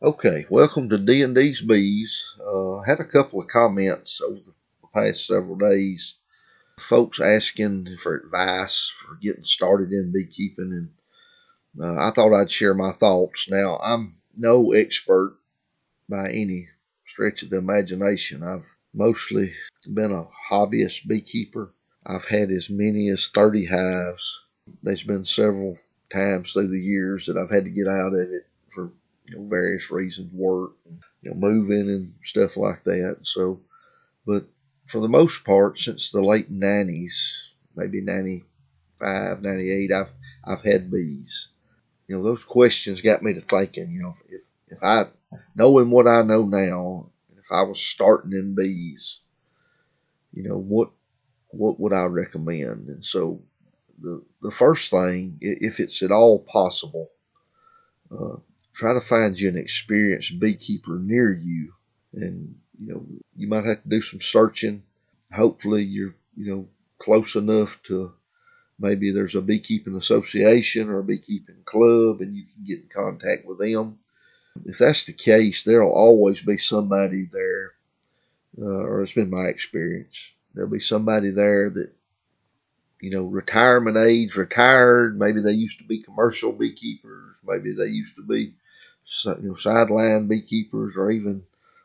Okay, welcome to D&D's Bees. I had a couple of comments over the past several days. Folks asking for advice for getting started in beekeeping, and I thought I'd share my thoughts. Now, I'm no expert by any stretch of the imagination. I've mostly been a hobbyist beekeeper. I've had as many as 30 hives. There's been several times through the years that I've had to get out of it for various reasons, work, moving and stuff like that. So, but for the most part, since the late 90s, maybe 95, 98, I've had bees. Those questions got me to thinking, if I, knowing what I know now, if I was starting in bees, what would I recommend? And so the first thing, if it's at all possible, uh, try to find you an experienced beekeeper near you, and you might have to do some searching. Hopefully, you're close enough to maybe there's a beekeeping association or a beekeeping club, and you can get in contact with them. If that's the case, there'll always be somebody there, or it's been my experience. There'll be somebody there that retirement age, retired. Maybe they used to be commercial beekeepers. Maybe they used to be, sideline beekeepers, or even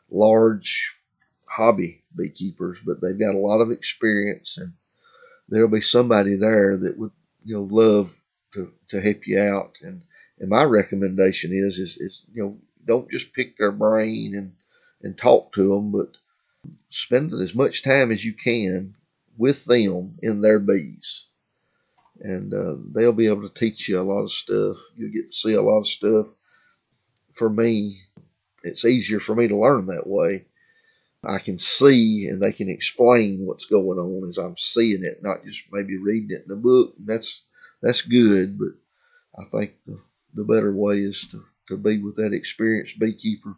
large hobby beekeepers. But they've got a lot of experience, and there'll be somebody there that would, love to help you out. And my recommendation is don't just pick their brain and talk to them, but spend as much time as you can with them in their bees, and they'll be able to teach you a lot of stuff. You'll get to see a lot of stuff. For me, it's easier for me to learn that way. I can see and they can explain what's going on as I'm seeing it, not just maybe reading it in a book. And that's good, but I think the better way is to be with that experienced beekeeper,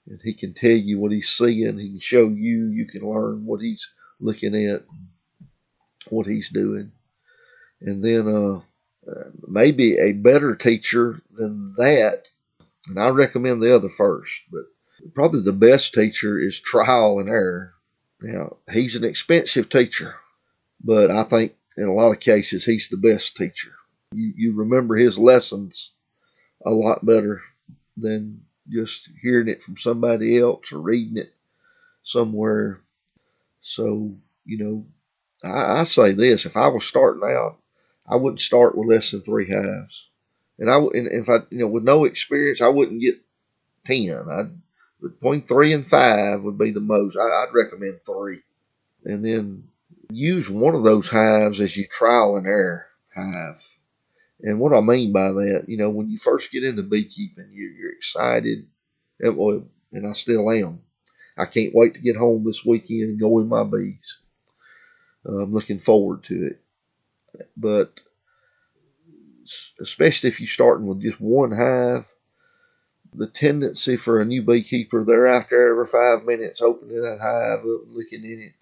and he can tell you what he's seeing. He can show you. You can learn what he's looking at, what he's doing. And then maybe a better teacher than that, and I recommend the other first, but probably the best teacher is trial and error. Now, he's an expensive teacher, but I think in a lot of cases he's the best teacher. You remember his lessons a lot better than just hearing it from somebody else or reading it somewhere. So, I say this: if I was starting out, I wouldn't start with less than 3 hives, and if I, with no experience, I wouldn't get 10. I'd between 3 and 5 would be the most. I'd recommend 3, and then use one of those hives as your trial and error hive. And what I mean by that, when you first get into beekeeping, you're excited, and I still am. I can't wait to get home this weekend and go in my bees. I'm looking forward to it. But especially if you're starting with just one hive, the tendency for a new beekeeper, they're out there every 5 minutes opening that hive up, looking in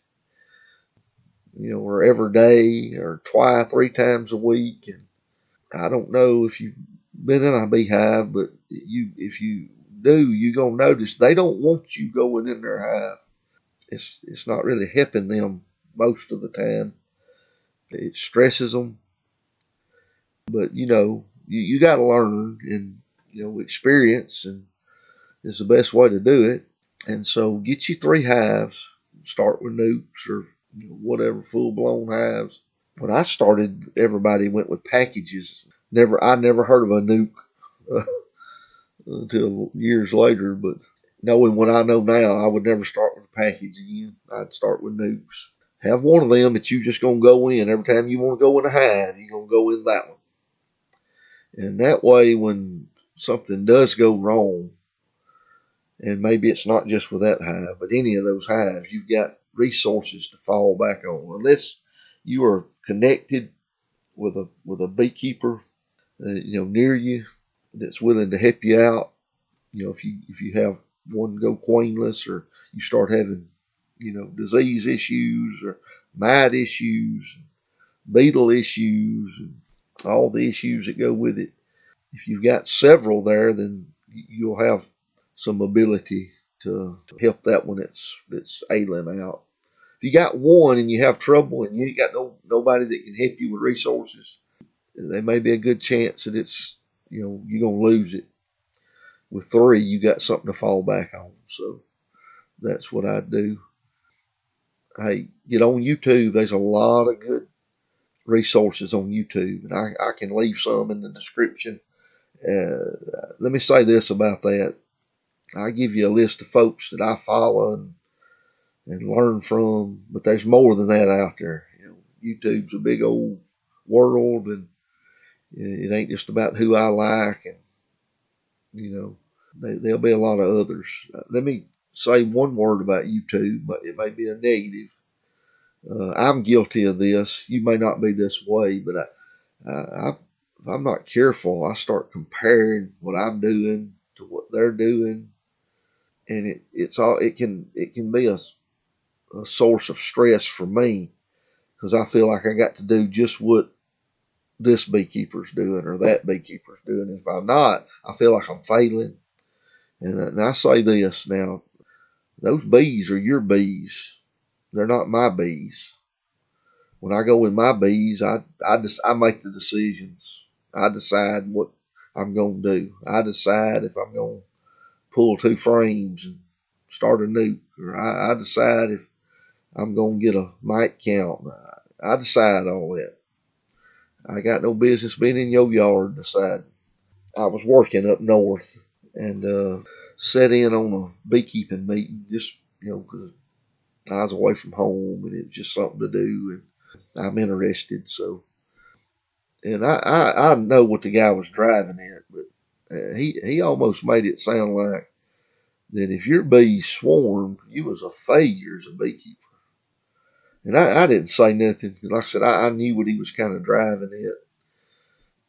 it, or every day or twice, 3 times a week. And I don't know if you've been in a beehive, but if you do, you're gonna notice they don't want you going in their hive. It's not really helping them most of the time. It stresses them, but you got to learn, and experience and is the best way to do it. And so get you 3 hives. Start with nukes or whatever full blown hives. When I started, everybody went with packages. I never heard of a nuke uh, until years later. But knowing what I know now, I would never start with a package again. I'd start with nukes. Have one of them that you just gonna go in every time you want to go in a hive. You're gonna go in that one, and that way, when something does go wrong, and maybe it's not just with that hive, but any of those hives, you've got resources to fall back on. Unless you are connected with a beekeeper, near you that's willing to help you out. If you have one go queenless, or you start having disease issues or mite issues, beetle issues, and all the issues that go with it. If you've got several there, then you'll have some ability to help that one that's ailing out. If you got one and you have trouble and you ain't got nobody that can help you with resources, there may be a good chance that you're gonna lose it. With three, you got something to fall back on. So that's what I do. Hey, get on YouTube. There's a lot of good resources on YouTube, and I can leave some in the description. Let me say this about that. I give you a list of folks that I follow and learn from, but there's more than that out there. YouTube's a big old world, and it ain't just about who I like, and there'll be a lot of others. Let me say one word about YouTube, but it may be a negative. I'm guilty of this. You may not be this way, but if I'm not careful, I start comparing what I'm doing to what they're doing, and it can be a source of stress for me because I feel like I got to do just what this beekeeper's doing or that beekeeper's doing. If I'm not, I feel like I'm failing. And I say this now: those bees are your bees. They're not my bees. When I go with my bees, I make the decisions. I decide what I'm going to do. I decide if I'm going to pull two frames and start a nuke, or I decide if I'm going to get a mite count. I decide all that. I got no business being in your yard deciding. I was working up north and set in on a beekeeping meeting just, because I was away from home and it was just something to do and I'm interested. So, and I know what the guy was driving at, but he almost made it sound like that if your bees swarmed, you was a failure as a beekeeper. And I didn't say nothing. Like I said, I knew what he was kind of driving at,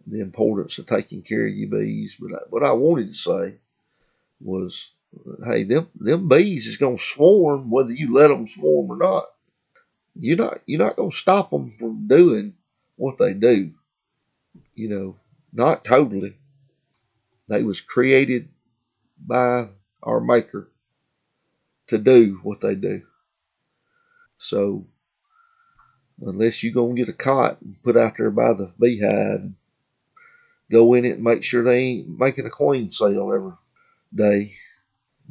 the importance of taking care of your bees. But what I wanted to say was, hey, them bees is gonna swarm whether you let them swarm or not. You're not gonna stop them from doing what they do. Not totally. They was created by our maker to do what they do. So unless you're gonna get a cot and put out there by the beehive and go in it and make sure they ain't making a queen sale every day,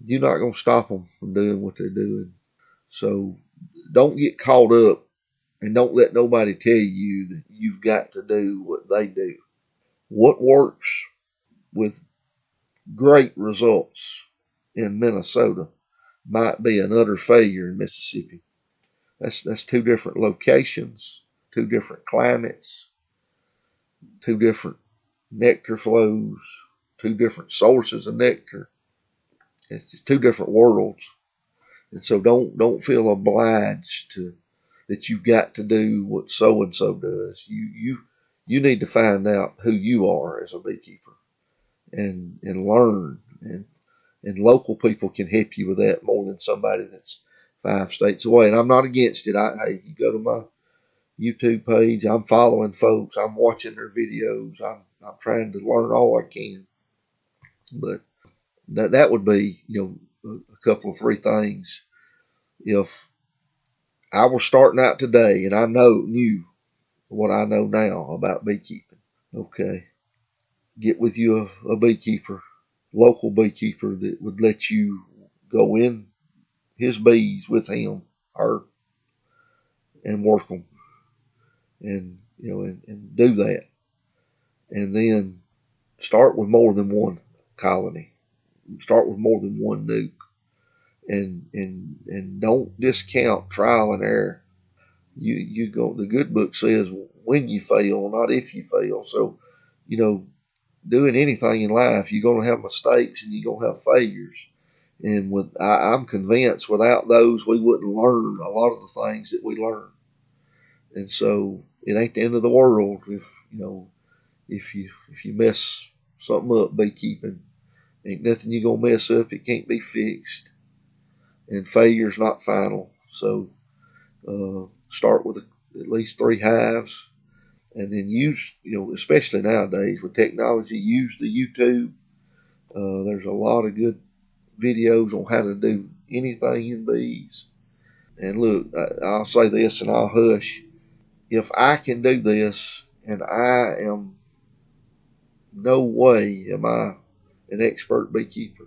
you're not gonna stop them from doing what they're doing. So don't get caught up and don't let nobody tell you that you've got to do what they do. What works with great results in Minnesota might be an utter failure in Mississippi. That's two different locations, two different climates, two different nectar flows, two different sources of nectar. It's just two different worlds. And so don't feel obliged to that you've got to do what so and so does. You need to find out who you are as a beekeeper and learn and local people can help you with that more than somebody that's 5 states away. And I'm not against it. Hey, you go to my YouTube page. I'm following folks. I'm watching their videos. I'm trying to learn all I can. But that would be a couple of free things. If I was starting out today and I knew what I know now about beekeeping, okay, get with you a beekeeper, local beekeeper that would let you go in his bees with him, her, and work them, and and do that, and then start with more than one colony, start with more than one nuke, and don't discount trial and error. You go. The good book says when you fail, not if you fail. So, doing anything in life, you're going to have mistakes and you're going to have failures. And I'm convinced without those, we wouldn't learn a lot of the things that we learn. And so it ain't the end of the world if you mess something up beekeeping. Ain't nothing you're gonna mess up. It can't be fixed, and failure's not final. So start with at least 3 hives, and then use especially nowadays with technology, use the YouTube. There's a lot of good videos on how to do anything in bees. And look, I'll say this and I'll hush. If I can do this, and I am no way am I an expert beekeeper.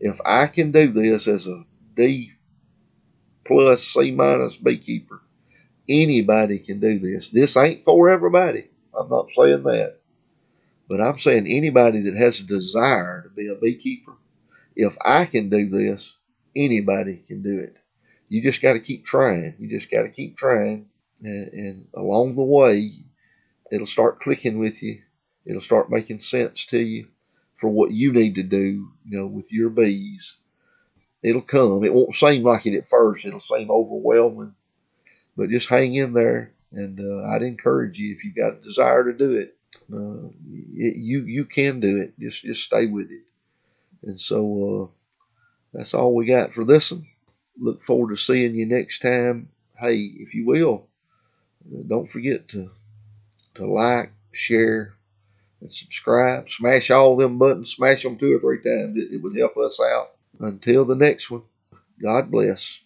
If I can do this as a D plus C minus beekeeper, anybody can do this. This ain't for everybody. I'm not saying that. But I'm saying anybody that has a desire to be a beekeeper, if I can do this, anybody can do it. You just got to keep trying. You just got to keep trying. And along the way, it'll start clicking with you. It'll start making sense to you for what you need to do, with your bees. It'll come. It won't seem like it at first. It'll seem overwhelming, but just hang in there. And I'd encourage you, if you've got a desire to do it, you can do it. Just stay with it. And so that's all we got for this one. Look forward to seeing you next time. Hey, if you will, don't forget to like, share, and subscribe. Smash all them buttons. Smash them 2 or 3 times. It would help us out. Until the next one, God bless.